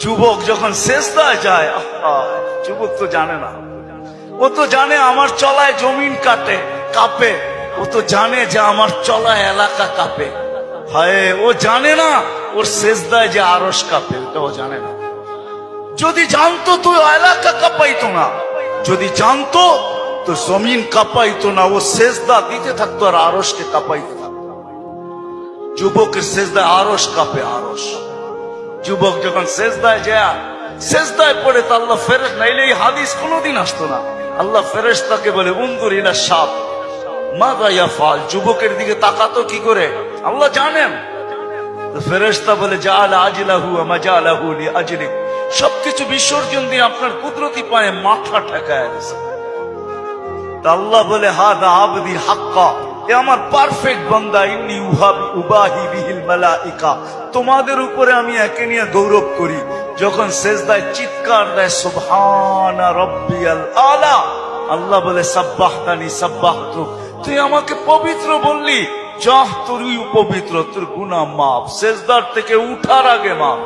যুবক যখন সেজদায় যায়, যুবক তো জানে না, ও তো জানে আমার চলায় জমিন কাঁপে, ও তো জানে যে আমার চলায় এলাকা কাঁপে। হায়, ও জানে না ওর সেজদায় যে আরশ কাঁপে, ওটা ও জানে না। যদি জানতো তো এলাকা কাঁপাইতো না, যদি জানতো তো জমিন কাঁপাইতো না, ও সেজদা দিতে থাকতো আর আরশকে কাঁপাইতে থাকতো। যুবকের সেজদায় আরশ কাঁপে, আরশ। যুবক যখন সেজদায় যায়, সেজদায় পড়ে তো আল্লাহ ফেরেশ, নাইলে এই হাদিস কোনোদিন আসতো না। আল্লাহ ফেরেশতাকে বলে উনজুর ইলা শাব মাযা ইয়াফআল, যুবকের দিকে তাকাতো কি করে আল্লাহ জানেন। তো ফেরেশতা বলে জাআলা আজলাহু ওয়া মাজালাহু লিআজলিক, সবকিছু বিসর্জন দিয়ে আপনার কুদরতি পায়ে মাথা ঠেকায় দিয়েছে। তা আল্লাহ বলে হাদা আবদি হাক্কা, এ আমার পারফেক্ট বান্দা, ইন্নী উবাহি বিহিল মালাইকা, তোমাদের উপরে আমি একে নিয়ে গৌরব করি। যখন সেজদায় চিৎকার দেয় সুবহানা রাব্বিয়াল আলা, আল্লাহ বলে সাব্বাহতানি সাব্বাহতুক, তুই আমাকে পবিত্র বললি, যাহ তুই পবিত্র, তোর গুনাহ মাফ, সেজদার থেকে উঠার আগে মাফ।